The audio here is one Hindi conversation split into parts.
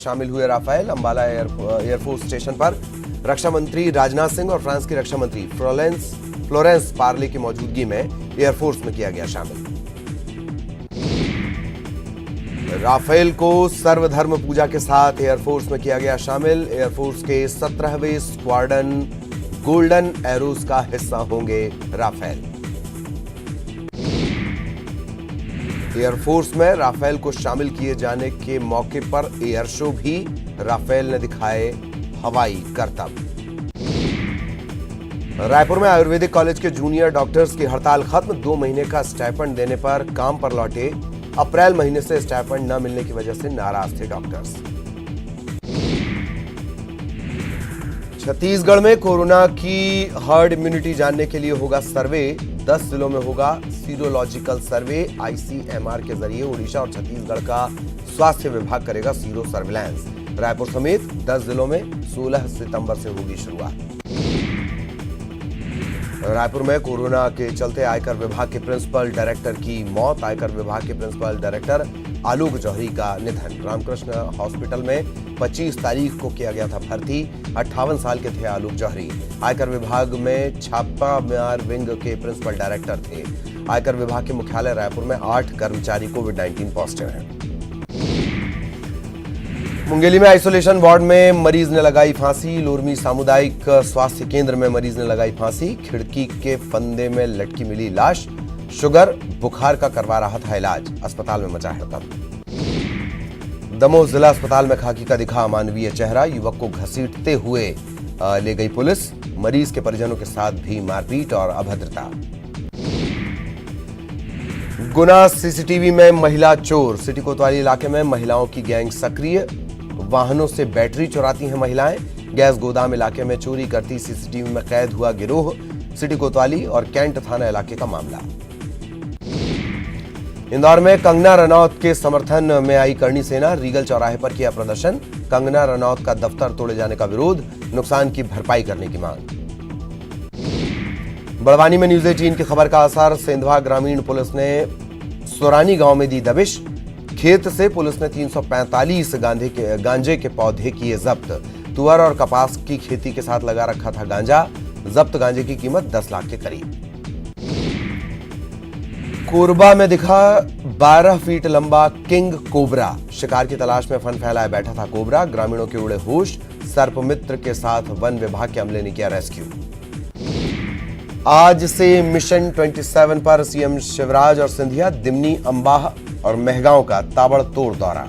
शामिल हुए राफेल अंबाला एयरफोर्स स्टेशन पर रक्षा मंत्री राजनाथ सिंह और फ्रांस की रक्षा मंत्री फ्लोरेंस पार्ले की मौजूदगी में एयरफोर्स में किया गया शामिल। राफेल को सर्वधर्म पूजा के साथ एयरफोर्स में किया गया शामिल। एयरफोर्स के 17वें स्क्वाड्रन गोल्डन एरोज का हिस्सा होंगे राफेल। एयरफोर्स में राफेल को शामिल किए जाने के मौके पर एयर शो भी, राफेल ने दिखाए हवाई करतब। रायपुर में आयुर्वेदिक कॉलेज के जूनियर डॉक्टर्स की हड़ताल खत्म, 2 महीने का स्टाइपेंड देने पर काम पर लौटे। अप्रैल महीने से स्टाइपेंड न मिलने की वजह से नाराज थे डॉक्टर्स। छत्तीसगढ़ में कोरोना की हर्ड इम्यूनिटी जानने के लिए होगा सर्वे। 10 जिलों में होगा सीरोलॉजिकल सर्वे। ICMR के जरिए उड़ीसा और छत्तीसगढ़ का स्वास्थ्य विभाग करेगा सीरो सर्विलांस। रायपुर समेत 10 जिलों में 16 सितंबर से होगी शुरुआत। रायपुर में कोरोना के चलते आयकर विभाग के प्रिंसिपल डायरेक्टर की मौत। आयकर विभाग के प्रिंसिपल डायरेक्टर आलोक जौहरी का निधन। रामकृष्ण हॉस्पिटल में 25 तारीख को किया गया था भर्ती। 58 साल के थे आलोक जौहरी। आयकर विभाग में छापामार विंग के प्रिंसिपल डायरेक्टर थे। आयकर विभाग के मुख्यालय रायपुर में 8 कर्मचारी कोविड-19 पॉजिटिव हैं। मुंगेली में आइसोलेशन वार्ड में मरीज ने लगाई फांसी। लोरमी सामुदायिक स्वास्थ्य केंद्र में मरीज ने लगाई फांसी। खिड़की के फंदे में लटकी मिली लाश। शुगर बुखार का करवा रहा था इलाज, अस्पताल में मचा हड़कंप। दमोह जिला अस्पताल में खाकी का दिखा अमानवीय चेहरा। युवक को घसीटते हुए ले गई पुलिस। मरीज के परिजनों के साथ भी मारपीट और अभद्रता। गुना सीसीटीवी में महिला चोर। सिटी कोतवाली इलाके में महिलाओं की गैंग सक्रिय। वाहनों से बैटरी चुराती हैं महिलाएं। गैस गोदाम इलाके में चोरी करती सीसीटीवी में कैद हुआ गिरोह। सिटी कोतवाली और कैंट थाना इलाके का मामला। इंदौर में कंगना रनौत के समर्थन में आई करणी सेना। रीगल चौराहे पर किया प्रदर्शन। कंगना रनौत का दफ्तर तोड़े जाने का विरोध, नुकसान की भरपाई करने की मांग। बड़वानी में न्यूज 18 की खबर का असर। सेंधवा ग्रामीण पुलिस ने सोरानी गांव में दी दबिश। खेत से पुलिस ने 345 गांजे के पौधे किए जब्त। तुअर और कपास की खेती के साथ लगा रखा था गांजा। जब्त गांजे की कीमत 10 लाख के करीब। कोरबा में दिखा 12 फीट लंबा किंग कोबरा। शिकार की तलाश में फन फैलाए बैठा था कोबरा। ग्रामीणों के उड़े होश। सर्पमित्र के साथ वन विभाग के अमले ने किया रेस्क्यू। आज से मिशन 27 पर सीएम शिवराज और सिंधिया। दिमनी, अंबाह और मेहगांव का ताबड़तोड़ दौरा।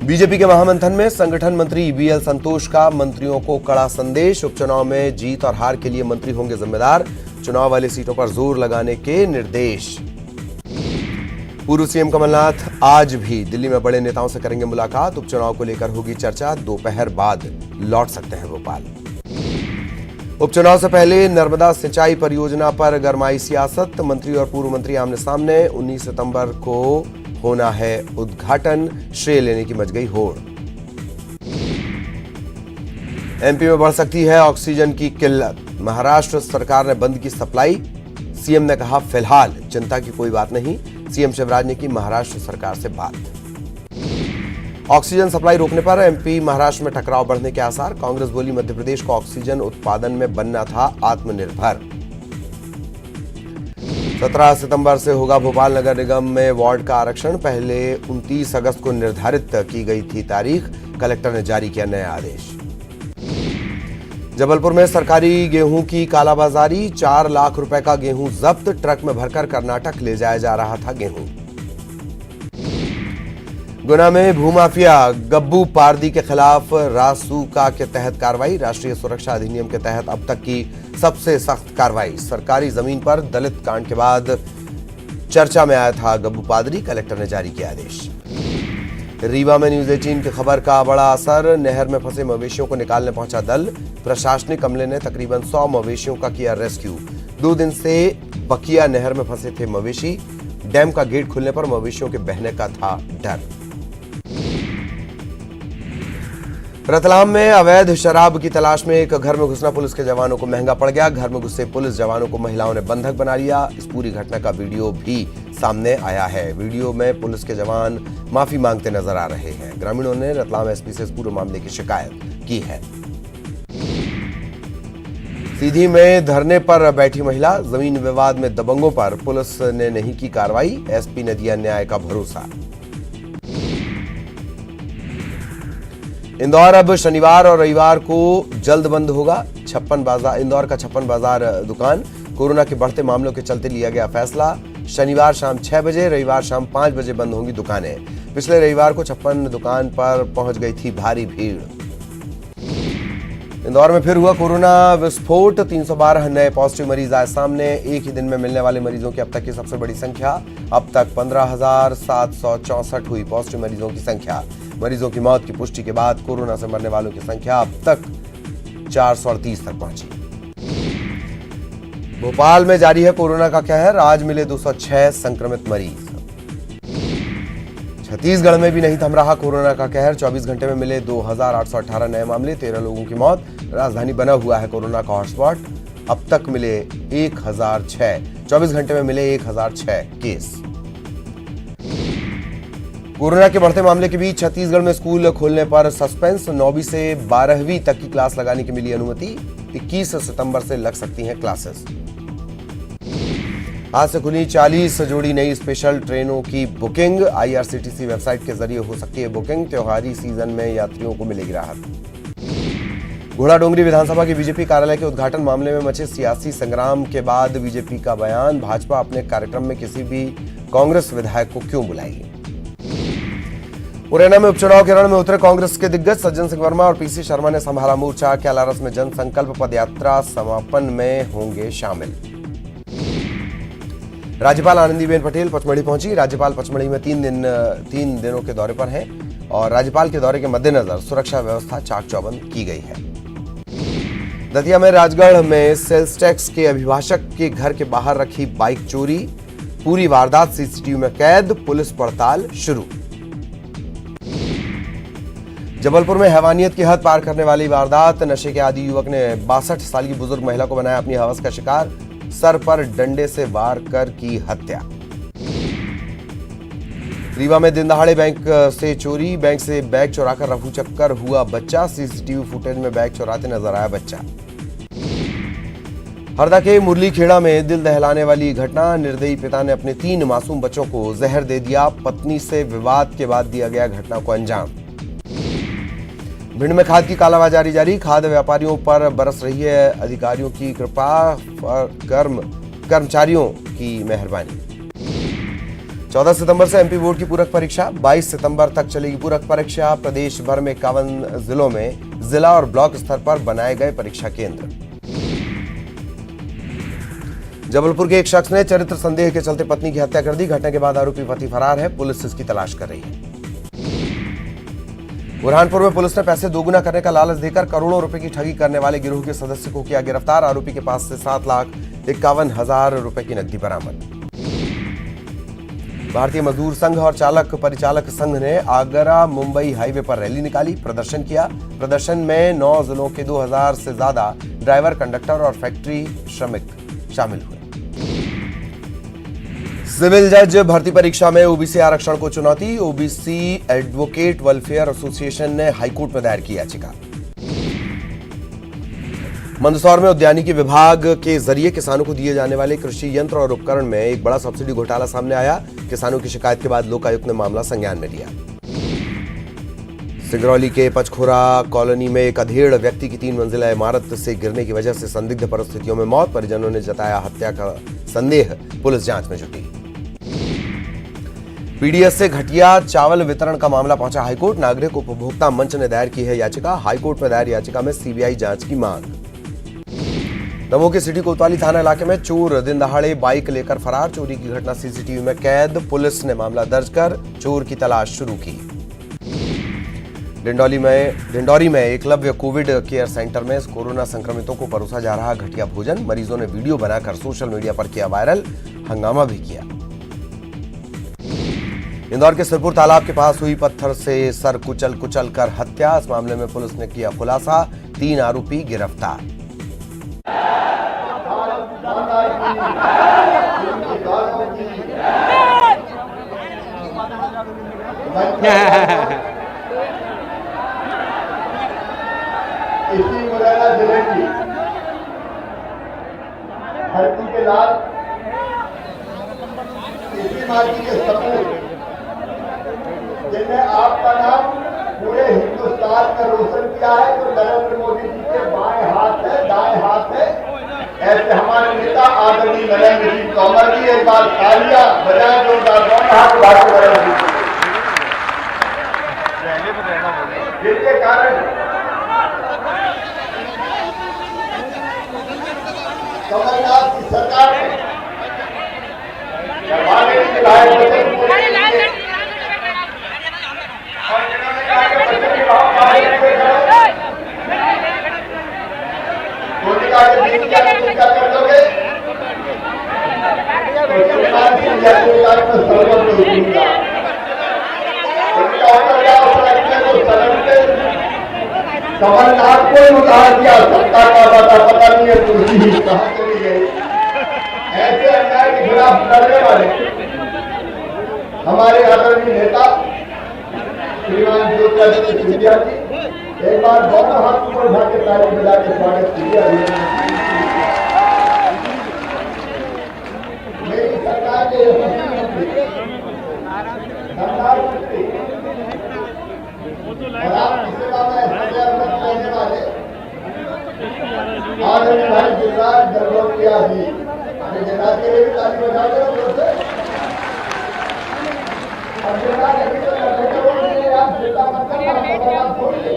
बीजेपी के महामंथन में संगठन मंत्री BL संतोष का मंत्रियों को कड़ा संदेश। उपचुनाव में जीत और हार के लिए मंत्री होंगे जिम्मेदार। चुनाव वाली सीटों पर जोर लगाने के निर्देश। पूर्व सीएम कमलनाथ आज भी दिल्ली में बड़े नेताओं से करेंगे मुलाकात। उपचुनाव को लेकर होगी चर्चा। दोपहर बाद लौट सकते हैं भोपाल। उपचुनाव से पहले नर्मदा सिंचाई परियोजना पर गरमाई सियासत। मंत्री और पूर्व मंत्री आमने सामने। 19 सितंबर को होना है उद्घाटन। श्रेय लेने की मच गई होड़। MP में बढ़ सकती है ऑक्सीजन की किल्लत। महाराष्ट्र सरकार ने बंद की सप्लाई। सीएम ने कहा फिलहाल चिंता की कोई बात नहीं। सीएम शिवराज ने की महाराष्ट्र सरकार से बात। ऑक्सीजन सप्लाई रोकने पर MP महाराष्ट्र में टकराव बढ़ने के आसार। कांग्रेस बोली मध्य प्रदेश को ऑक्सीजन उत्पादन में बनना था आत्मनिर्भर। 17 सितंबर से होगा भोपाल नगर निगम में वार्ड का आरक्षण। पहले 29 अगस्त को निर्धारित की गई थी तारीख। कलेक्टर ने जारी किया नया आदेश। जबलपुर में सरकारी गेहूं की कालाबाजारी। 4 लाख रुपए का गेहूं जब्त। ट्रक में भरकर कर्नाटक ले जाया जा रहा था गेहूं। गुना में भूमाफिया गब्बू पारदी के खिलाफ रासुका के तहत कार्रवाई। राष्ट्रीय सुरक्षा अधिनियम के तहत अब तक की सबसे सख्त कार्रवाई। सरकारी जमीन पर दलित कांड के बाद चर्चा में आया था गब्बू पादरी। कलेक्टर ने जारी किया आदेश। रीवा में न्यूज 18 की खबर का बड़ा असर। नहर में फंसे मवेशियों को निकालने पहुंचा दल। प्रशासनिक अमले ने तकरीबन 100 मवेशियों का किया रेस्क्यू। 2 दिन से बकिया नहर में फंसे थे मवेशी। डैम का गेट खुलने पर मवेशियों के बहने का था डर। रतलाम में अवैध शराब की तलाश में एक घर में घुसना पुलिस के जवानों को महंगा पड़ गया। घर में घुसे पुलिस जवानों को महिलाओं ने बंधक बना लिया। इस पूरी घटना का वीडियो भी सामने आया है। वीडियो में पुलिस के जवान माफी मांगते नजर आ रहे हैं। ग्रामीणों ने रतलाम एसपी से इस पूरे मामले की शिकायत की है। सीधी में धरने पर बैठी महिला, जमीन विवाद में दबंगों पर पुलिस ने नहीं की कार्रवाई, एसपी ने दिया न्याय का भरोसा। इंदौर अब शनिवार और रविवार को जल्द बंद होगा। इंदौर का 56 बाजार दुकान, कोरोना के बढ़ते मामलों के चलते लिया गया फैसला। शनिवार शाम 6 बजे, रविवार शाम 5 बजे बंद होंगी दुकानें। पिछले रविवार को 56 दुकान पर पहुंच गई थी भारी भीड़। इंदौर में फिर हुआ कोरोना विस्फोट, 312 नए पॉजिटिव मरीज आए सामने। एक ही दिन में मिलने वाले मरीजों की अब तक की सबसे बड़ी संख्या। अब तक 15,764 हुई पॉजिटिव मरीजों की संख्या। मरीजों की मौत की पुष्टि के बाद कोरोना से मरने वालों की संख्या अब तक 438 तक पहुंची। भोपाल में जारी है कोरोना का कहर, आज मिले 206 संक्रमित मरीज। छत्तीसगढ़ में भी नहीं थम रहा कोरोना का कहर, 24 घंटे में मिले 2,818 नए मामले, 13 लोगों की मौत। राजधानी बना हुआ है कोरोना का हॉटस्पॉट। अब तक मिले 1006, 24 घंटे में मिले 1006 केस। कोरोना के बढ़ते मामले के बीच छत्तीसगढ़ में स्कूल खोलने पर सस्पेंस, 9वीं से 12वीं तक की क्लास लगाने की मिली अनुमति। 21 सितंबर से लग सकती हैं क्लासेस। आज से खुली 40 जोड़ी नई स्पेशल ट्रेनों की बुकिंग, आईआरसीटीसी वेबसाइट के जरिए हो सकती है बुकिंग। त्योहारी सीजन में यात्रियों को मिलेगी राहत। घोड़ाडोंगरी विधानसभा के बीजेपी कार्यालय के उद्घाटन मामले में मचे सियासी संग्राम के बाद बीजेपी का बयान, भाजपा अपने कार्यक्रम में किसी भी कांग्रेस विधायक को क्यों बुलाएगी। मुरैना में उपचुनाव के रण में उतरे कांग्रेस के दिग्गज सज्जन सिंह वर्मा और पीसी शर्मा ने संभाला मोर्चा। कैलारस में जनसंकल्प पदयात्रा समापन में होंगे शामिल। राज्यपाल आनंदीबेन पटेल पचमढ़ी पहुंची। राज्यपाल पचमढ़ी में 3 दिनों के दौरे पर हैं और राज्यपाल के दौरे के मद्देनजर सुरक्षा व्यवस्था चाक चौबंद की गई है। दतिया में राजगढ़ में सेल्स टैक्स के अभिभाषक के घर के बाहर रखी बाइक चोरी, पूरी वारदात सीसीटीवी में कैद, पुलिस पड़ताल शुरू। जबलपुर में हैवानियत की हद पार करने वाली वारदात, नशे के आदी युवक ने 62 साल की बुजुर्ग महिला को बनाया अपनी हवस का शिकार, सर पर डंडे से वार कर की हत्या। रीवा में दिन दहाड़े बैंक से चोरी, बैंक से बैग चुराकर रफू चक्कर हुआ बच्चा, सीसीटीवी फुटेज में बैग चुराते नजर आया बच्चा। हरदा के मुरलीखेड़ा में दिल दहलाने वाली घटना, निर्दयी पिता ने अपने 3 मासूम बच्चों को जहर दे दिया, पत्नी से विवाद के बाद दिया गया घटना को अंजाम। भिंड में खाद की कालाबाजारी जारी, खाद व्यापारियों पर बरस रही है अधिकारियों की कृपा, कर्मचारियों की मेहरबानी। 14 सितंबर से एमपी बोर्ड की पूरक परीक्षा, 22 सितंबर तक चलेगी पूरक परीक्षा। प्रदेश भर में 51 जिलों में जिला और ब्लॉक स्तर पर बनाए गए परीक्षा केंद्र। जबलपुर के एक शख्स ने चरित्र संदेह के चलते पत्नी की हत्या कर दी। घटना के बाद आरोपी पति फरार है, पुलिस इसकी तलाश कर रही है। बुरहानपुर में पुलिस ने पैसे दोगुना करने का लालच देकर करोड़ों रुपए की ठगी करने वाले गिरोह के सदस्य को किया गिरफ्तार। आरोपी के पास से 7,51,000 रुपए की नकदी बरामद। भारतीय मजदूर संघ और चालक परिचालक संघ ने आगरा मुंबई हाईवे पर रैली निकाली, प्रदर्शन किया। प्रदर्शन में 9 जिलों के 2000 से ज्यादा ड्राइवर, कंडक्टर और फैक्ट्री श्रमिक शामिल हुए। सिविल जज भर्ती परीक्षा में ओबीसी आरक्षण को चुनौती, ओबीसी एडवोकेट वेलफेयर एसोसिएशन ने हाईकोर्ट में दायर की याचिका। मंदसौर में उद्यानिकी विभाग के जरिए किसानों को दिए जाने वाले कृषि यंत्र और उपकरण में एक बड़ा सब्सिडी घोटाला सामने आया। किसानों की शिकायत के बाद लोकायुक्त ने मामला संज्ञान में लिया। सिंगरौली के पचखोरा कॉलोनी में एक अधेड़ व्यक्ति की 3 मंजिला इमारत से गिरने की वजह से संदिग्ध परिस्थितियों में मौत, परिजनों ने जताया हत्या का संदेह, पुलिस जांच में जुटी। पीडीएस से घटिया चावल वितरण का मामला पहुंचा हाईकोर्ट, नागरिक उपभोक्ता मंच ने दायर की है याचिका। हाईकोर्ट में दायर याचिका में सीबीआई जांच की मांग। दमोह के सिटी कोतवाली थाना इलाके में चोर दिन दहाड़े बाइक लेकर फरार, चोरी की घटना सीसीटीवी में कैद, पुलिस ने मामला दर्ज कर चोर की तलाश शुरू की। डिंडौरी में एकलव्य कोविड केयर सेंटर में कोरोना संक्रमितों को परोसा जा रहा घटिया भोजन, मरीजों ने वीडियो बनाकर सोशल मीडिया पर किया वायरल, हंगामा भी किया। इंदौर के सिरपुर तालाब के पास हुई पत्थर से सर कुचल कर हत्या, इस मामले में पुलिस ने किया खुलासा, 3 आरोपी गिरफ्तार। इसी मुरैना जिले की धरती के लाल, इसी माटी के सपूत, जिनने आपका नाम पूरे हिंदुस्तान में रोशन किया है, तो नरेंद्र मोदी जी के बाएं हाथ है, दाएं हाथ है। ऐसे हमारे नेता आदरणीय नरेंद्र सिंह तोमर जी, एक बार तालियां बजाएं जोरदार, दोनों हाथ बात नरेंद्र जी, जिनके कारण कमलनाथ की सरकार ने कर दोगे कमलनाथ को कहा दिया, सत्ता का पता नहीं है कुर्सी कहाँ चली गई। ऐसे अन्याय के खिलाफ लड़ने वाले हमारे आदरणीय नेता श्रीमान ज्योतिरादित्य सिंधिया जी, एक बार दोनों हाथ ऊपर उठा के ताली बजा के स्वागत कीजिए। मेरी सरकार के सरदार मंत्री और आपकी सेवा में रहने वाले आदरणीय भाई गिरिराज दरभंगिया जी, गिरिराज के लिए भी ताली बजा दो जोर से। और गिरिराज अभी तो आप जितना मतलब छोड़िए,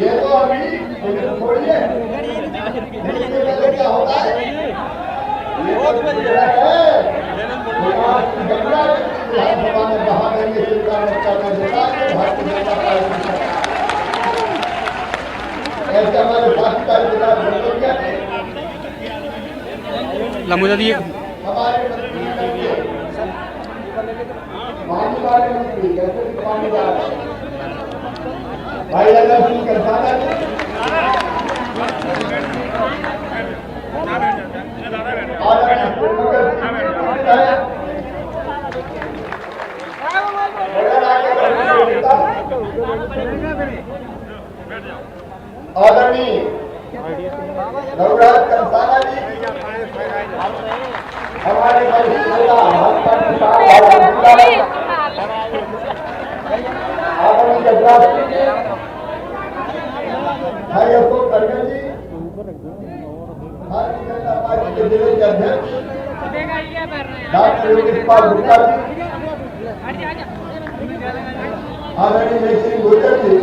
ये तो अभी छोड़िए, इसके पहले क्या होता है, ये विधानसभा में बहा देंगे सरकार में करना देता है भारतीय जनता पार्टी। ऐसे हमारे साथी कार्यकर्ता दरभंगिया लमुदा दिए हमारे मानने वाले मंत्री जैसे भाई अगर सिंह करसाना आदरणीय रघुराज कंसाना जी, हमारे वरिष्ठ नेता आदरणीय जगराज सिंह जी, भाई अशोक करगल जी, भारतीय जनता पार्टी के जिले के अध्यक्ष डॉक्टर योगेश पाल गुप्ता जी, आदरणीय मेघ सिंह गुर्जर जी,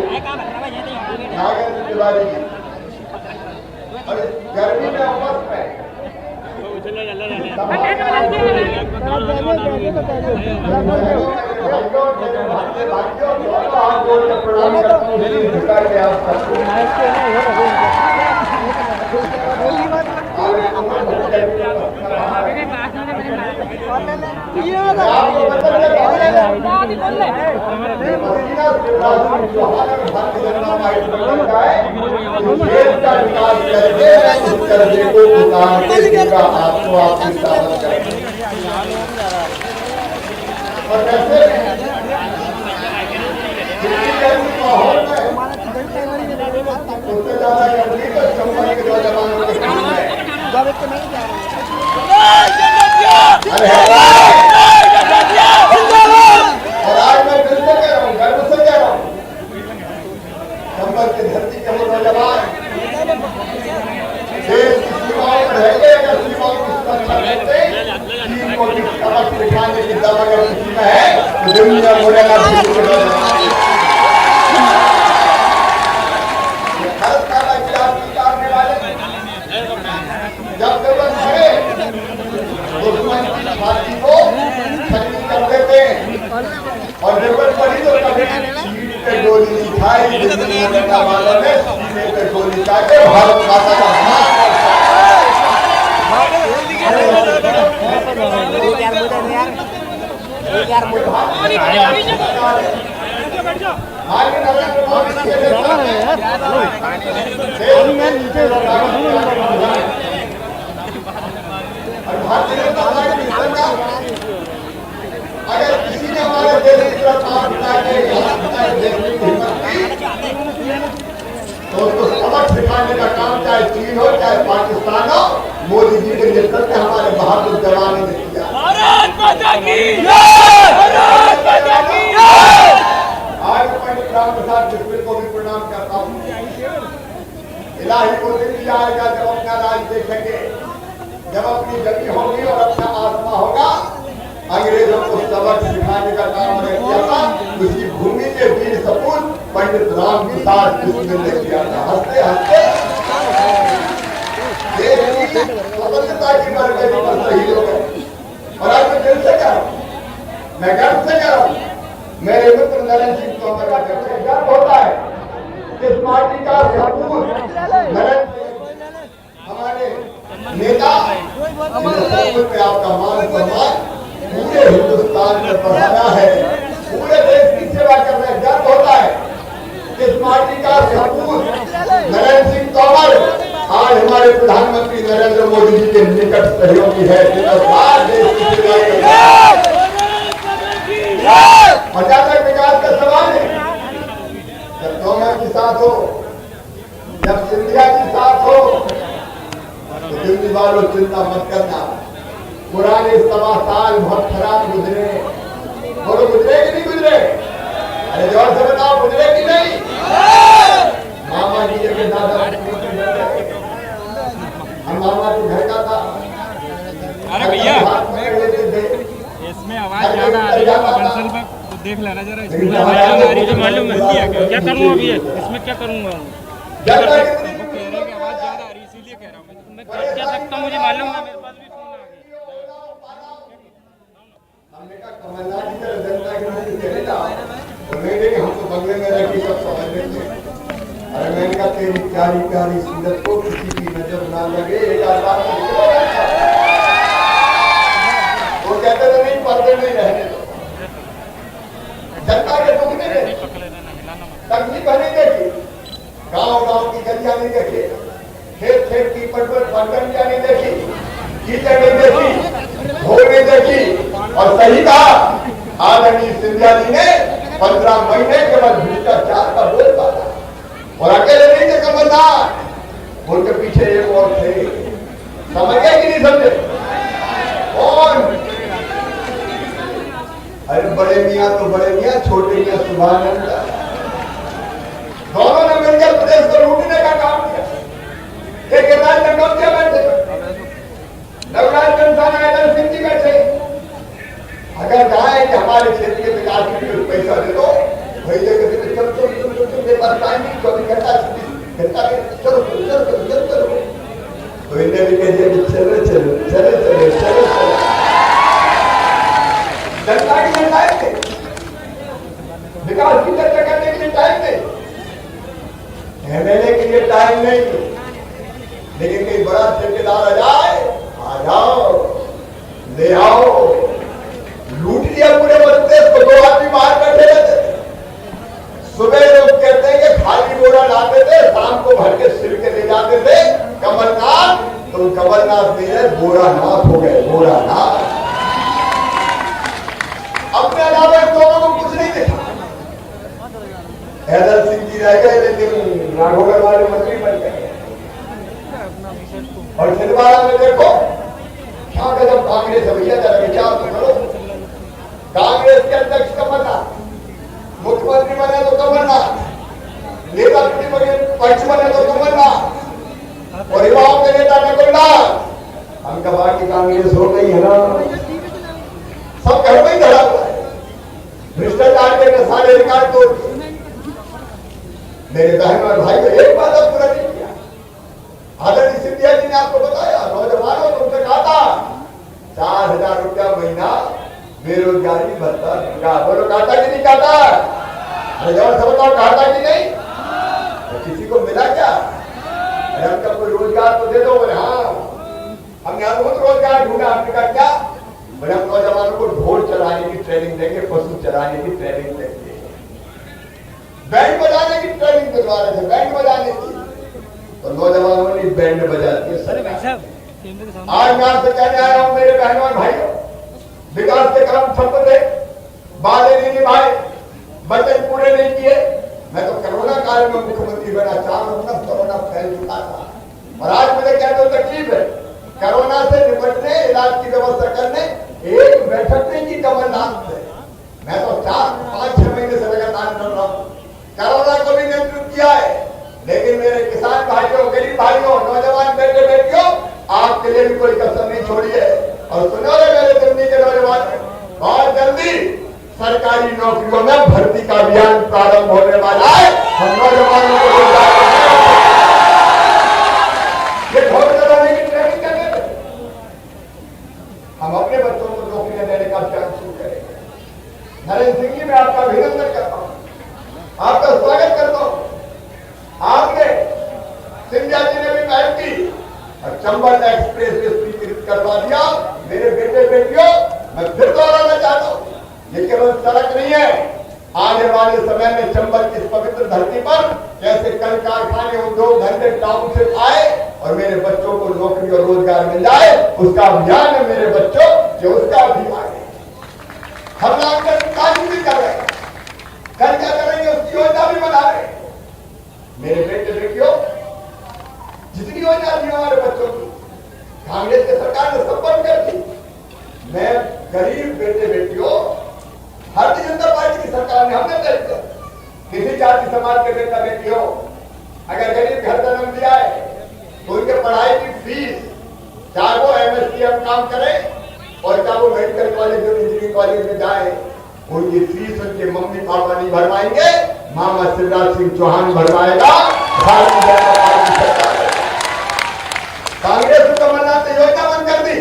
नागेंद्र तिवारी जी, और गर्मी में उमस में प्रणाम करता माहौल में उससे ज्यादा कंपनी तो कंपनी के नौजवानों के सामने और आज मैं फिर से कह रहा हूँ, गर्व से कह रहा हूँ, संबल की धरती के वो नौजवान देश की सीमाओं पर रहेंगे। अगर सीमाओं की सुरक्षा करते चीन को सबक सिखाने की दम अगर किसी में है तो दुनिया मुरैना जब जरूरत पड़े दुश्मन की छाती को छक्की कर देते और जरूरत पड़ी तो कभी सीट पे गोली नहीं खाई, मुरैना वालों ने सीने पे गोली खाके भारत माता का अगर किसी ने हमारे देश की तरफ हाथ उठाए, देश की हिम्मत की, तो उसको सबक सिखाने का काम चाहे चीन हो चाहे पाकिस्तान हो, मोदी जी के नेतृत्व में हमारे बहादुर जवानों ने किया। भारत माता की जय! भारत माता की जय! आज पंडित राम प्रसाद बिस्मिल को भी प्रणाम करता हूँ। इलाही को दिन भी आएगा जब अपना राज देखेंगे, जब अपनी गति होगी और अपना आत्मा होगा। अंग्रेजों को सबक सिखाने का काम किया था, उसी भूमि के वीर सपूत पंडित राम प्रसाद बिस्मिल ने किया था। हंसते हंसते देश की स्वतंत्रता की मरकजी पर शहीद हो गए। और आज मैं दिल से कह रहा हूँ, मैं गर्व से कह रहा हूँ, मेरे मित्र नरेंद्र सिंह तोमर का गर्व होता है। इस पार्टी का सपूत नरेंद्र हमारे नेता पे आपका मान सम्मान पूरे हिंदुस्तान में बढ़ाना है, पूरे देश की सेवा करना है। गर्व होता है इस पार्टी का सपूत नरेंद्र सिंह तोमर आज हमारे प्रधानमंत्री नरेंद्र मोदी जी के निकट सहयोगी है। देश की सेवा करना और जब तक विकास का सवाल है, जब तोमर के साथ हो, जब सिंधिया के साथ हो, तो दिल्ली वालों चिंता मत करना। पुराने 7 साल बहुत खराब गुजरे, बोलो गुजरे कि नहीं गुजरे? अरे जोर से बताओ, गुजरे कि नहीं? मामा जी के दादा हम मामा के घर का था। अरे भैया इसमें आवाज ज्यादा आ रही है, बंसल पर तो देख लेना जरा। इसमें आवाज ज्यादा आ रही है, मालूम है क्या करूँ अभी? इसमें क्या करूँगा? कह रहे कि आवाज ज्यादा आ रही है, इसीलिए कह रहा हूँ मैं क्या सकता हूँ, मुझे मालूम है, मेरे पास भी फोन आ गया। हमने कहा कमलनाथ जी का जनता के मुझे चलेगा तो नहीं, हम तो बंगले में रह के सब समझ लेंगे। अरे मैंने कहा तेरी प्यारी प्यारी सूरत को किसी की नजर ना लगे, एक आधार वो कहते थे नहीं, पर्दे नहीं रहने दो। जनता के दुख नहीं देखी, तकलीफ नहीं देखी, गांव गांव की गलियां नहीं देखी, खेत खेत की पटवनिया नहीं देखी, कीचड़ नहीं देखी, धूल नहीं देखी। और सही कहा आदरणीय सिंधिया जी ने 15 महीने केवल भ्रष्टाचार का बोल पाता। और अकेले नहीं थे कमलनाथ, उनके पीछे एक और थे। समझ गए कि नहीं समझे? कौन? अरे बड़े मियाँ तो बड़े मियाँ, छोटे मियाँ सुभान अल्लाह, दोनों ने मिलकर प्रदेश को लूटने का काम किया। एक राज नंदोतिया बैठे, नवराज कंसाना सिंह जी बैठे। अगर कहा कि हमारे क्षेत्र के विकास के लिए पैसा दे दो, भाई लेकर चलो पास टाइम नहीं, 24 घंटा चलो तो इन्हें भी कह दिया कि चलो चलो चलो चलो चलो चलो। जनता के लिए टाइम थे, विकास की चर्चा करने के लिए टाइम थे, एमएलए के लिए टाइम नहीं। लेकिन कोई बड़ा ठेकेदार आ जाए, आ जाओ ले आओ, लूट लिया पूरे प्रदेश को। 2 आदमी बाहर बैठे रहते थे, सुबह लोग कहते हैं कि खाली बोरा लाते थे, शाम को भर के सिर के ले जाते थे। कमलनाथ तो कमलनाथ नहीं है, बोरानाथ हो गए, बोरानाथ। अपने अलावा इन दोनों को कुछ नहीं देखा। हैदर सिंह जी रह गए, लेकिन राघोगढ़ वाले मंत्री बन गए। और छिंदवाड़ा में देखो क्या गजब कांग्रेस है भैया, जरा विचार तो करो। कांग्रेस के अध्यक्ष कमलनाथ, मुख्यमंत्री बने तो कमलनाथ, नेता प्रतिपक्ष बने तो कमलनाथ, और युवाओं के नेता नकुलनाथ। हम कहा कि कांग्रेस हो गई है ना, सब घर में ही धड़ा हुआ है, भ्रष्टाचार के सारे रिकॉर्ड तोड़ दिए। मेरे बहन और भाई को एक बात अब पूरा नहीं किया। आदरणीय सिंधिया जी ने आपको बताया, नौजवानों तुमसे कहा था 4000 रुपया महीना बेरोजगारी भत्ता देगा। बोलो कहा था कि नहीं कहा था? अरे जोर से बताओ, कहा था कि नहीं? तो किसी को मिला क्या? अरे हमका कोई रोजगार तो दे दो। बोले हाँ, हमने अद्भुत रोजगार ढूंढा। हमने कहा क्या? बोले हम नौजवानों को ढोल चलाने की ट्रेनिंग देंगे, पशु चलाने की ट्रेनिंग देंगे, बैंड बजाने की ट्रेनिंग दिलवा रहे थे, बैंड बजाने की। तो नौजवानों ने बैंड बजा दिए। आज मैं आपसे कहने आया हूं मेरे बहनों और भाइयों, विकास के काम ठप थे, वादे नहीं निभाए, बजट पूरे नहीं किए। मैं तो कोरोना काल में मुख्यमंत्री बना, 4 महीना कोरोना फैल चुका था और आज मुझे क्या तो तकलीफ है, कोरोना से निपटने, इलाज की व्यवस्था करने एक बैठक नहीं की कमलनाथ से। मैं तो 4-5-6 महीने से लगातार कर रहा हूँ, कोरोना को भी नियंत्रित किया है। लेकिन मेरे किसान भाइयों, गरीब भाइयों, नौजवान बेटे बेटियों, आपके लिए भी कोई कसर नहीं छोड़ी है। और सुनो रे मेरे दिल्ली के नौजवान, बहुत जल्दी सरकारी नौकरियों में भर्ती का अभियान प्रारंभ होने वाला है। हम नौजवानों को रोजगार ये घोषणा देने की ट्रेनिंग करने में हम अपने बच्चों को नौकरियां देने का अभियान शुरू करेंगे। नरेंद्र सिंह जी, मैं आपका अभिनंदन करता हूं, आपका स्वागत करता हूं। आपने सिंधिया जी ने भी पहल की और चंबल एक्सप्रेस वे स्वीकृत करवा दिया। मेरे बेटे बेटियों, मैं फिर दोहराना चाहता हूं, ये केवल सड़क नहीं है, आने वाले समय में चंबल की इस पवित्र धरती पर कैसे कल कारखाने, उद्योग धंधे, टाउनशिप आए और मेरे बच्चों को नौकरी और रोजगार मिल जाए, उसका अभियान है मेरे बच्चों, जो उसका अभियान है। हम नाम भी कर रहे हैं, कल क्या करेंगे उसकी योजना भी बना रहे हैं। मेरे बेटे बेटियों, जितनी योजना थी हमारे बच्चों की, कांग्रेस की सरकार ने सब बंद कर दी। मैं गरीब बेटे बेटियों, भारतीय जनता पार्टी की सरकार ने हमने तय किया, किसी जाति समाज के बेटा बेटी हो, अगर गरीब घर जन्म दिया है तो उनके पढ़ाई की फीस, चाहे वो MSTM काम करे और चाहे वो मेडिकल कॉलेज और इंजीनियरिंग कॉलेज में जाए, उनकी फीस उनके मम्मी पापा नहीं भरवाएंगे, मामा शिवराज सिंह चौहान भरवाएगा। भारतीय जनता पार्टी सरकार, कांग्रेस और कमलनाथ ने योजना बंद कर दी।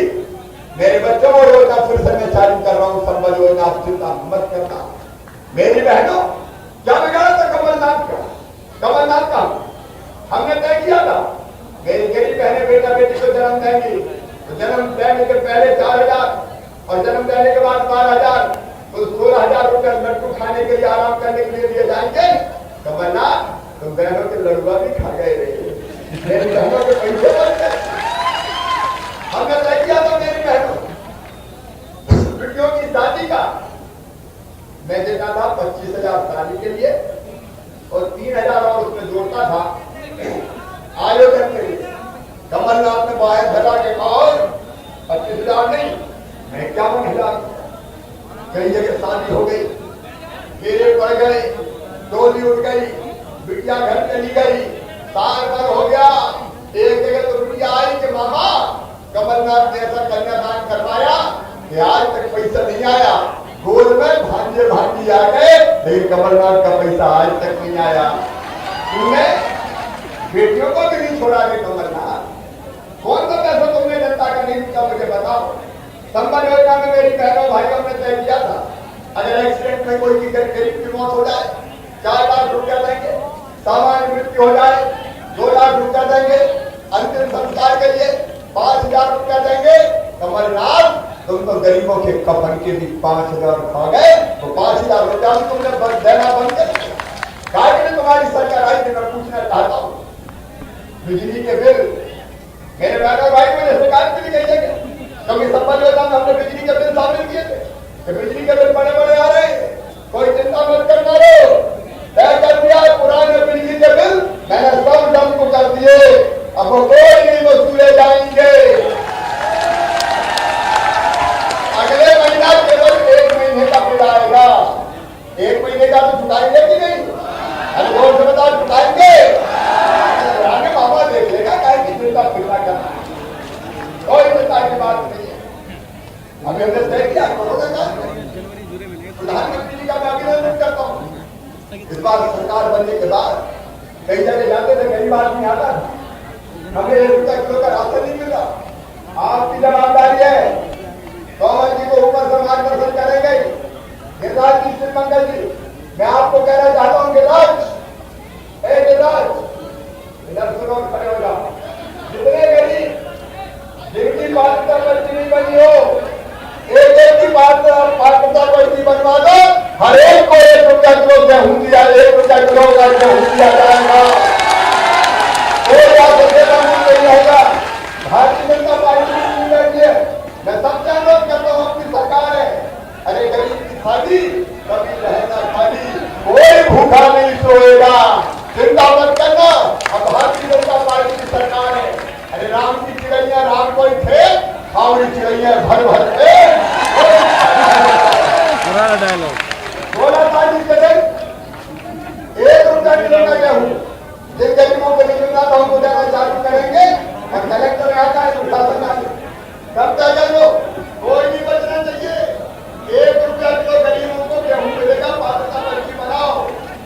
मेरे बच्चों को योजना फिर से मैं चालू कर रहा हूं, संबल योजना, आप चिंता मत करना। मेरी बहनों, क्या बिगाड़ा था कमलनाथ का? कमलनाथ का हमने तय किया था, मेरी गरीब बहनें बेटा बेटी को जन्म देंगी तो जन्म देने के पहले 4,000 और जन्म देने के बाद 12,000, तो 16,000 रुपए लड्डू खाने के लिए, आराम करने के लिए दिए जाएंगे। कमलनाथ, तुम बहनों के लड़ुआ भी खा गए रहे, मेरी बहनों के पैसे बनते। हमने तय किया था मेरी बहनों, बेटियों की शादी का मैं देता था 25,000 शादी के लिए और 3,000 और उसमें जोड़ता था आयोजन के लिए। कमलनाथ ने बाहर धरा के कहा 25,000 नहीं, मैं 51,000। कई जगह शादी हो गई, फेरे पड़ गए, डोली उठ गई, बिटिया घर चली गई, साल भर हो गया, एक जगह तो बिटिया आई कि मामा कमलनाथ ने ऐसा कन्यादान करवाया कि आज तक पैसा नहीं आया। गोद में भांजे भांजी आ गए, लेकिन कमलनाथ का पैसा आज तक नहीं आया। तुमने बेटियों को भी नहीं छोड़ा रे कमलनाथ, कौन सा पैसा तुमने जनता का नहीं दिया मुझे बताओ। संबल योजना में मेरी बहनों भाइयों ने तय किया था, अगर एक्सीडेंट में कोई गरीब की मौत हो जाए 4 लाख रुपया देंगे, सामान्य मृत्यु हो जाए 2 लाख रुपया देंगे, अंतिम संस्कार के लिए 5,000 रुपया देंगे। कमलनाथ, तुम तो गरीबों के कफन के भी 5,000 खा गए, तो 5,000 रुपया तुमने देना बंद कर दिया। क्या तुम्हारी सरकार आई थी? मैं पूछना चाहता हूँ, बिजली के बिल मेरे बहनों भाई मुझे शिकायत भी नहीं गई है, क्योंकि संबल योजना में हमने बिजली के बिल शामिल किए थे कि बिजली के बिल बड़े बड़े आ रहे हैं, कोई चिंता मत करना रो, तय कर दिया पुराने बिजली के बिल मैंने सब डंप कर दिए, अब वो कोई नहीं वसूले जाएंगे। अगले महीना केवल 1 महीने का बिल आएगा, 1 महीने का तो चुकाएंगे कि नहीं? अरे जोर से बता, चुकाएंगे? पुराने मामा देख लेगा, काय की चिंता फिरना करना, कोई चिंता की बात नहीं है। अभी हमने तय किया कोरोना का, प्रधानमंत्री जी का मैं अभिनंदन करता हूँ। इस बार सरकार बनने के बाद कई जगह जाते थे, गरीब आदमी आता था, हमें 1 रुपया किलो का राशन नहीं मिला। आपकी जवाबदारी है, कंवर जी को ऊपर से मार्गदर्शन करेंगे। गिरिराज जी, श्रीमंगल जी, मैं आपको कहना चाहता हूँ, गिरिराज, इधर सुनो, खड़े हो जाओ। जितने गरीब जिनकी पात्रता पर्ची नहीं बनी हो, एक की पात्रता पर्ची बनवा दो, हर एक को 1 रुपया किलो गेहूं दिया, 1 रुपया किलो का गेहूं दिया जाएगा, कोई आपत्ति नहीं होगा। भारतीय जनता पार्टी की है, मैं सबसे अनुरोध करता हूँ, अपनी सरकार है, अरे गरीब की शादी कावड़ी चिड़ैया भर भर के डायलॉग 16 तारीख के दिन 1 रुपया किलो का गेहूं जिन गरीबों को नहीं मिलता था उनको देना चालू करेंगे और कलेक्टर आता है प्रशासन आए तब तक लो कोई नहीं बचना चाहिए। 1 रुपया किलो गरीबों को गेहूं मिलेगा, पात्रता पर्ची बनाओ,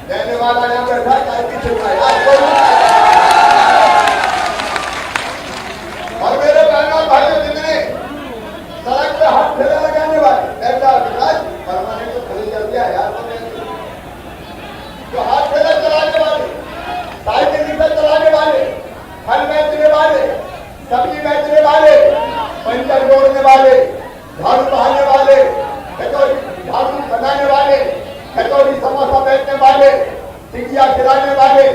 देने वाला यहाँ बैठा चाय की छिपाई। और मेरे बहनों भाइयों जितने सड़क पे हाथ ठेला लगाने वाले ऐसा विकास परमानेंट तो खरीद कर दिया यार, जो हाथ ठेला चलाने वाले, साइकिल रिक्शा चलाने वाले, फल बेचने वाले, सब्जी बेचने वाले, पंचर जोड़ने वाले, झाड़ू बहाने वाले, झाड़ू बनाने वाले, कचौड़ी समोसा बेचने वाले, टिकिया खिलाने वाले,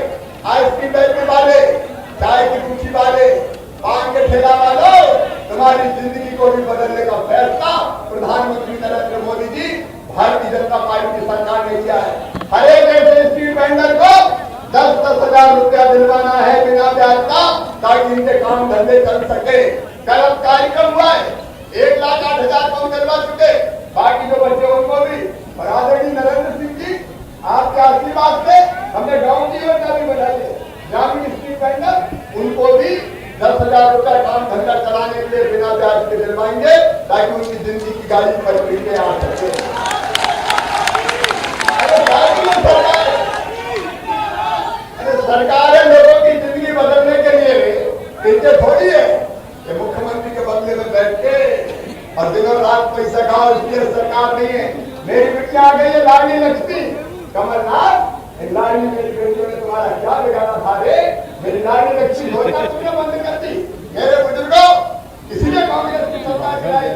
आइसक्रीम बेचने वाले, चाय की कुर्सी वाले, पान के ठेला वालों, तुम्हारी जिंदगी को भी बदलने का फैसला प्रधानमंत्री नरेंद्र मोदी जी भारतीय जनता पार्टी की सरकार ने किया है। हर एक ऐसे स्ट्रीट वेंडर को 10-10 हजार रुपया दिलवाना है बिना ब्याज का, ताकि इनके काम धंधे चल सके। कल कार्यक्रम हुआ है, 1,08,000 को दिलवा चुके, बाकी जो बच्चे उनको भी। और आदरणीय नरेंद्र सिंह जी आपके आशीर्वाद से हमने गाँव की योजना भी बनाई है, ग्रामीण स्ट्रीट वेंडर उनको भी 10,000 रुपया काम धंधा चलाने के लिए बिना ब्याज के दिलवाएंगे, ताकि उनकी जिंदगी की गाड़ी पटरी में आ सके। सरकार है लोगों की जिंदगी बदलने के लिए, इनके थोड़ी है कि मुख्यमंत्री के बदले में बैठ के और दिनों रात पैसा खाओ, इसलिए सरकार नहीं है। मेरी बिटिया आ गई है लाडली लक्ष्मी कमलनाथ, लाडली मेरी बेटियों ने तुम्हारा क्या बिगाड़ा था रे, मेरी लाडली लक्ष्मी योजना तुमने बंद कर दी। मेरे बुजुर्गों, इसीलिए कांग्रेस की सरकार गिराई,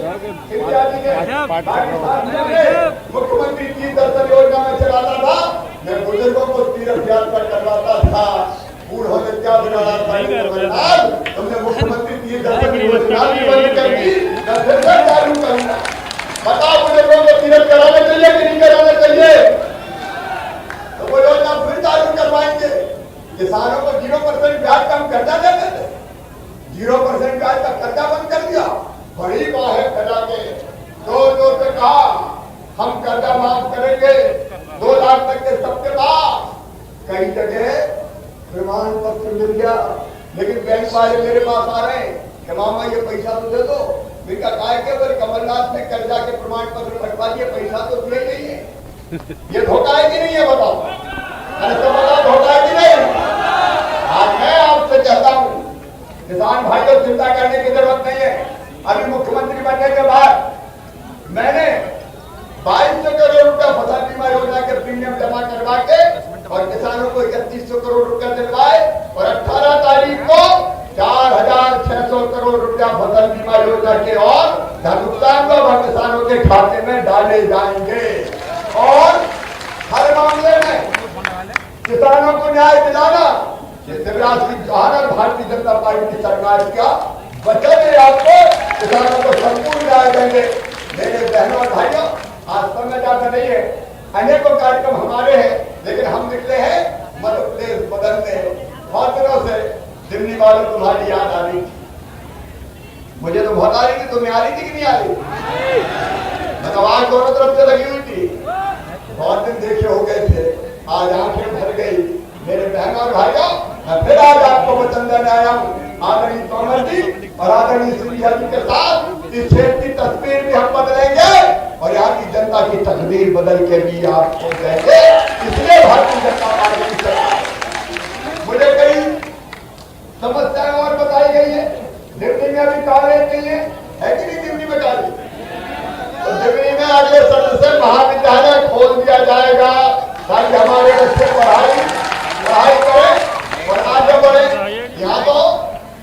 इंडिया जी के पाकिस्तान में मुख्यमंत्री की दर्शन योजना में चलाता था, मैं बुजुर्गों को तीर्थ यात्रा करवाता था, बूढ़ों ने क्या बिगाड़ा था, तुमने मुख्यमंत्री की दर्शन योजना भी बंद कर दी, फिर से चालू करूंगा। बताओ बुजुर्गों को तीर्थ कराना चाहिए कि नहीं कराना चाहिए? तो वो योजना फिर चालू करवाएंगे। किसानों को 0% ब्याज का हम कर्जा देते थे, 0% ब्याज का कर्जा बंद कर दिया, बड़ी बाहें फैला के जोर जोर से कहा हम कर्जा माफ करेंगे 2 लाख तक के सबके पास। कई जगह प्रमाण पत्र मिल गया, लेकिन बैंक वाले मेरे पास आ रहे हैं कि मामा ये पैसा तो दे दो। इनका काय के बोले कमलनाथ ने कर्जा के प्रमाण पत्र बनवा दिए, पैसा तो दिए नहीं है। ये धोखा है कि नहीं है बताओ? अरे तो बताओ धोखा है कि नहीं? आज मैं आपसे कहता हूँ किसान भाइयों, चिंता करने की जरूरत नहीं है। अभी मुख्यमंत्री बनने के बाद मैंने 2200 करोड़ रुपया फसल बीमा योजना के प्रीमियम जमा करवा के और किसानों को 3100 करोड़ रुपया दिलवाए, और 18 तारीख को 4,600 करोड़ रुपया फसल बीमा योजना के और भुगतान को किसानों के खाते में डाले जाएंगे। और हर मामले में किसानों को न्याय दिलाना, शिवराज सिंह चौहान और भारतीय जनता पार्टी की सरकार का वचन है आपको, किसानों को संपूर्ण न्याय देंगे। मेरे बहनों और भाइयों, आज समय ज्यादा नहीं है, अनेकों कार्यक्रम हमारे हैं, लेकिन हम निकले हैं मध्य प्रदेश बदलने। बहुत दिनों से दिल्ली वालों तुम्हारी याद आ रही थी, मुझे तो बहुत आ रही थी, तुम्हें आ रही थी कि नहीं आ रही? मतलब आग दोनों तरफ से लगी हुई थी, बहुत दिन देखे हो गए थे, आज आंखें भर गई। मेरे बहनों और भाइयों, मैं फिर आज आपको वचन देने आया हूँ, आदरणीय तोमर जी और आदरणीय सिंधिया जी के साथ इस क्षेत्र की तस्वीर भी हम बदलेंगे और यहाँ की जनता की तकदीर बदल के भी आपको देंगे। इसलिए भारतीय जनता पार्टी की सरकार। मुझे कई समस्याएं और बताई गई है, दिल्ली में अभी कॉलेज नहीं है कि नहीं? दिल्ली में कॉलेज, तो दिल्ली में अगले सत्र से महाविद्यालय खोल दिया जाएगा, ताकि हमारे बच्चे पढ़ाई करें और आगे बढ़े। यहाँ तो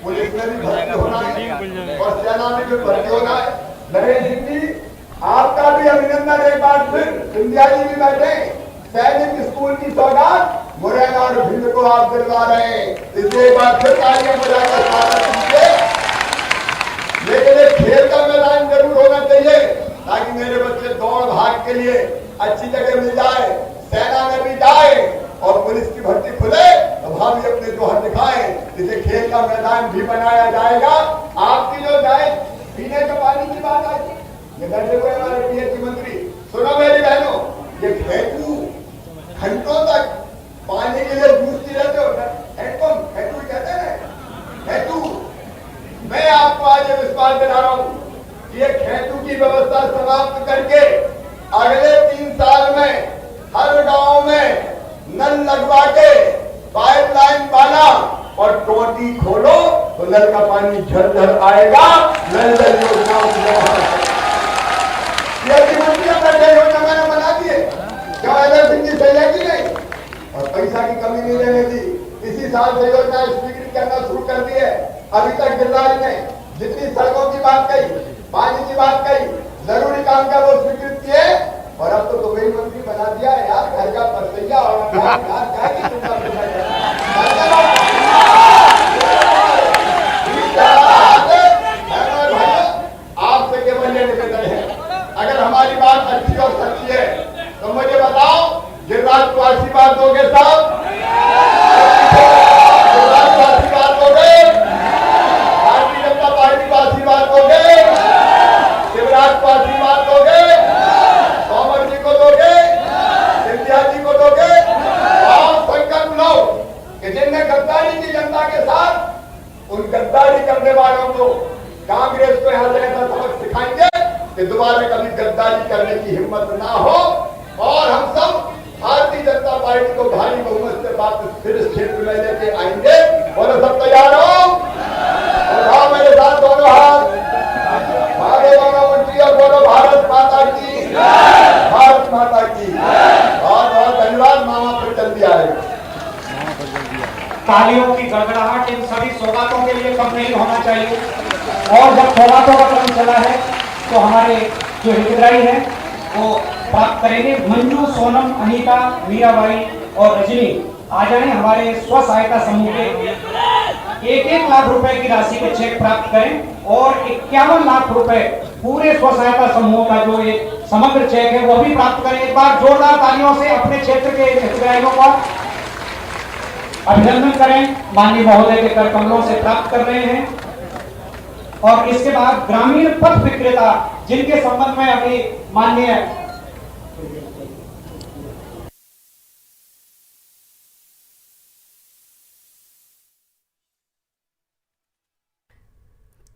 पुलिस में भी भर्ती होना है और सेना में भी भर्ती होना है। नरेंद्र सिंह जी, आपका भी अभिनंदन एक बार फिर। सिंधिया जी भी बैठे, सैनिक स्कूल की सौगात मुरैना और भिंड को आप दिलवा रहे हैं, इसलिए एक बार फिर तालियां बजाकर स्वागत कीजिए। लेकिन एक खेल का मैदान जरूर होना चाहिए, ताकि मेरे बच्चे दौड़ भाग के लिए अच्छी जगह मिल जाए, सेना में भी जाए और पुलिस की भर्ती खुले तो वहां भी अपने जोहर दिखाएं। इसे खेल का मैदान भी बनाया जाएगा। आपकी जो जाए पीने का बैठे हुए हमारे पीएचई मंत्री, सुनो मेरी बहनों, ये खेतू घंटों तक पानी के लिए जूझती रहते हो, खेतू कहते हैं खेतू। मैं आपको आज ये विश्वास दिला रहा हूं कि ये खेतू की व्यवस्था समाप्त करके अगले 3 साल में हर गांव में नल लगवा के पाइपलाइन डाला और टोटी खोलो तो नल का पानी झरझर आएगा। नल जल योजना योजना मैंने बना दिए, क्या सिंह जी सही है कि नहीं? और पैसा की कमी नहीं रहने दी। इसी साल से योजना स्वीकृत करना शुरू कर दी है। अभी तक गिरिराज ने जितनी सड़कों की बात कही, पानी की बात कही, जरूरी काम का वो स्वीकृत किए। और अब तो वही मंत्री बना दिया यार, घर का परसैया और आपसे केवल ये निवेदन है, अगर हमारी बात अच्छी और सच्ची है तो मुझे बताओ, गिरिराज को आशीर्वाद दोगे साहब? गिरिराज को आशीर्वाद दोगे? भारतीय जनता पार्टी को आशीर्वाद दोगे? शिवराज को आशीर्वाद दोगे? तोमर जी को दोगे? सिंधिया जी को दोगे? और संकल्प लो कि जिनने गद्दारी की जनता के साथ, उन गद्दारी करने वालों को कांग्रेस को यहां से ऐसा सबक सिखाएंगे कि दोबारा कभी गद्दारी करने की हिम्मत ना हो। और हम सब भारतीय जनता पार्टी को भारी बहुमत से वापस फिर इस क्षेत्र में लेके आएंगे। बोलो सब तैयार हो? और मेरे साथ दोनों हाथ आगे, दोनों मुट्ठी, और बोलो भारत माता की, भारत माता की। बहुत बहुत धन्यवाद। मामा पर जल्दी आएगा। तालियों की गड़गड़ाहट इन सभी सौगातों के लिए कम नहीं होना चाहिए। और जब सौगातों का क्रम चला है तो हमारे जो हितग्राही हैं वो प्राप्त करेंगे। मंजू, सोनम, अनीता, मीराबाई और रजनी आ जाए हमारे स्व सहायता समूह के 1-1 लाख रुपए की राशि के चेक प्राप्त करें और 51 लाख रुपए पूरे स्व सहायता समूह का जो एक समग्र चेक है वो भी प्राप्त करें। एक बार जोरदार तालियों से अपने क्षेत्र के हितग्राहियों का अभिनंदन करें। माननीय महोदय के कर कमलों से प्राप्त कर रहे हैं। और इसके बाद ग्रामीण पथ विक्रेता, जिनके संबंध में अभी माननीय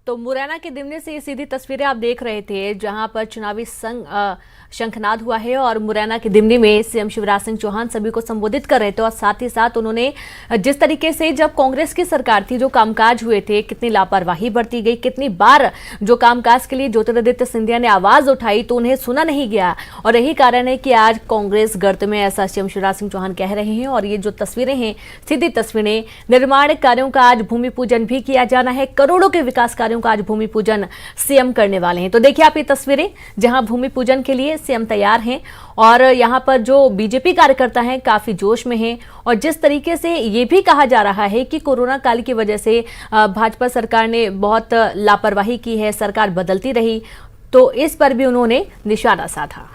तो मुरैना के दिमनी से ये सीधी तस्वीरें आप देख रहे थे, जहां पर चुनावी शंखनाद हुआ है और मुरैना के दिमनी में सीएम शिवराज सिंह चौहान सभी को संबोधित कर रहे थे। और साथ ही साथ उन्होंने जिस तरीके से जब कांग्रेस की सरकार थी, जो कामकाज हुए थे, कितनी लापरवाही बरती गई, कितनी बार जो कामकाज के लिए ज्योतिरादित्य सिंधिया ने आवाज उठाई तो उन्हें सुना नहीं गया। और यही कारण है कि आज कांग्रेस गर्त में, ऐसा सीएम शिवराज सिंह चौहान कह रहे हैं। और ये जो तस्वीरें हैं, सीधी तस्वीरें, निर्माण कार्यों का आज भूमि पूजन भी किया जाना है। करोड़ों के विकास कार्यों का आज भूमि पूजन सीएम करने वाले हैं। तो देखिए आप ये तस्वीरें, जहां भूमि पूजन के लिए सीएम तैयार हैं और यहां पर जो बीजेपी कार्यकर्ता हैं काफी जोश में हैं। और जिस तरीके से ये भी कहा जा रहा है कि कोरोना काल की वजह से भाजपा सरकार ने बहुत लापरवाही की है, सरकार बदलती रही, तो इस पर भी उन्होंने निशाना साधा।